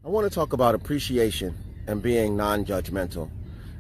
I want to talk about appreciation and being non-judgmental.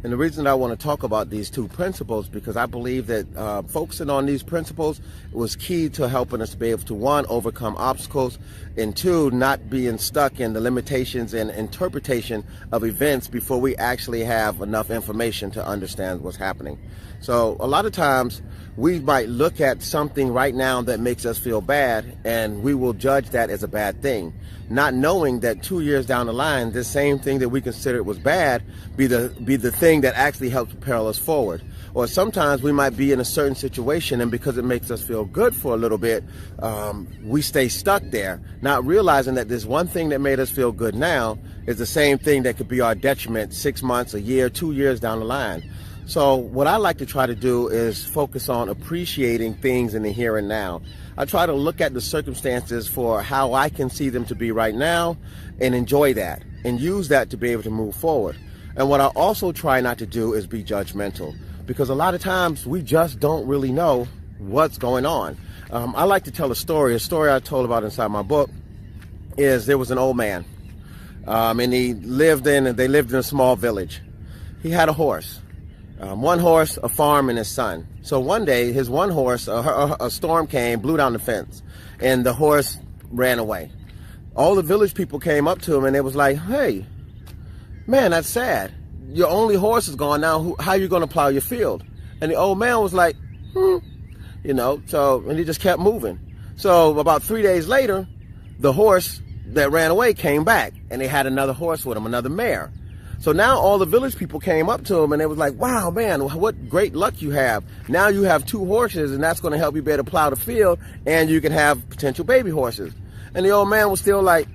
And the reason I want to talk about these two principles because I believe that focusing on these principles was key to helping us be able to, one, overcome obstacles, and two, not being stuck in the limitations and interpretation of events before we actually have enough information to understand what's happening. So a lot of times we might look at something right now that makes us feel bad and we will judge that as a bad thing, not knowing that 2 years down the line, this same thing that we considered was bad be the thing that actually helps propel us forward. Or sometimes we might be in a certain situation, and because it makes us feel good for a little bit, we stay stuck there, not realizing that this one thing that made us feel good now is the same thing that could be our detriment 6 months, a year, 2 years down the line. So what I like to try to do is focus on appreciating things in the here and now. I try to look at the circumstances for how I can see them to be right now and enjoy that and use that to be able to move forward. And what I also try not to do is be judgmental, because a lot of times we just don't really know what's going on. I like to tell a story I told about inside my book is there was an old man and they lived in a small village. He had a horse. One horse, a farm, and his son. So one day, his one horse, a storm came, blew down the fence, and the horse ran away. All the village people came up to him, and they was like, "Hey, man, that's sad. Your only horse is gone now. How are you going to plow your field?" And the old man was like, and he just kept moving. So about 3 days later, the horse that ran away came back, and they had another horse with him, another mare. So now all the village people came up to him and they was like, "Wow, man, what great luck you have. Now you have 2 horses and that's going to help you be able to plow the field and you can have potential baby horses." And the old man was still like,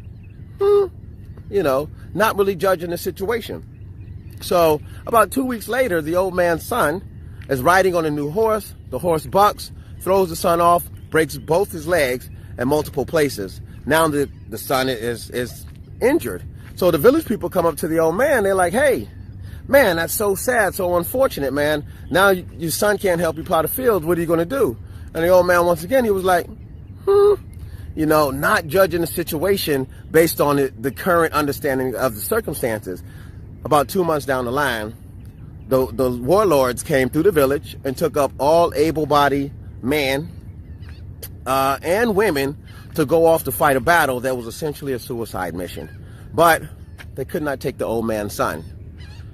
not really judging the situation. So about 2 weeks later, the old man's son is riding on a new horse. The horse bucks, throws the son off, breaks both his legs in multiple places. Now the son is injured. So the village people come up to the old man. They're like, "Hey, man, that's so sad, so unfortunate, man. Now your son can't help you plow the field. What are you going to do?" And the old man, once again, he was like, not judging the situation based on the current understanding of the circumstances. About 2 months down the line, the warlords came through the village and took up all able-bodied men and women to go off to fight a battle that was essentially a suicide mission. But they could not take the old man's son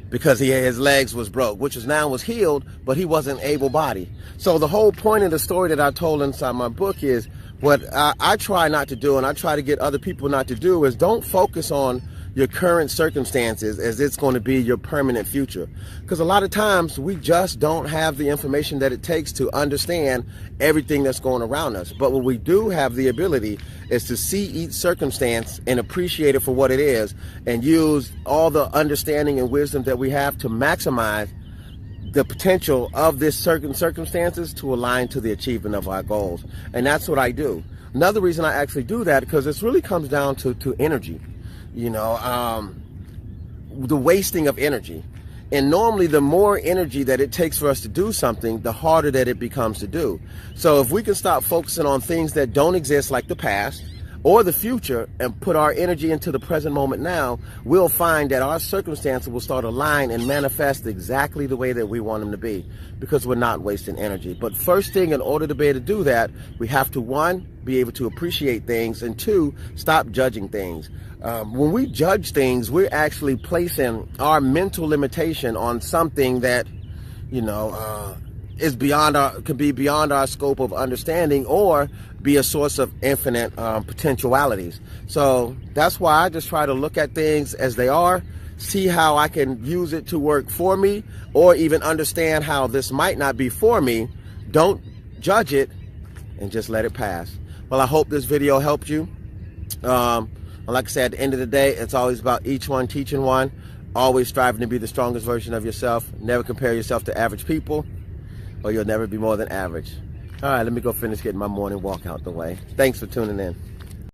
because his legs was broke, which was healed, but he wasn't able-bodied. So the whole point of the story that I told inside my book is what I try not to do, and I try to get other people not to do, is don't focus on your current circumstances as it's going to be your permanent future. Because a lot of times we just don't have the information that it takes to understand everything that's going around us. But what we do have the ability is to see each circumstance and appreciate it for what it is and use all the understanding and wisdom that we have to maximize the potential of this certain circumstances to align to the achievement of our goals. And that's what I do. Another reason I actually do that, because this really comes down to energy. The wasting of energy. And normally the more energy that it takes for us to do something, the harder that it becomes to do. So if we can stop focusing on things that don't exist, like the past or the future, and put our energy into the present moment now, we'll find that our circumstances will start to align and manifest exactly the way that we want them to be, because we're not wasting energy. But first thing, in order to be able to do that, we have to, 1, be able to appreciate things, and 2, stop judging things. When we judge things, we're actually placing our mental limitation on something that, is could be beyond our scope of understanding, or be a source of infinite potentialities. So that's why I just try to look at things as they are, see how I can use it to work for me, or even understand how this might not be for me. Don't judge it and just let it pass. Well, I hope this video helped you. Like I said, at the end of the day, it's always about each one teaching one. Always striving to be the strongest version of yourself. Never compare yourself to average people, or you'll never be more than average. All right, let me go finish getting my morning walk out the way. Thanks for tuning in.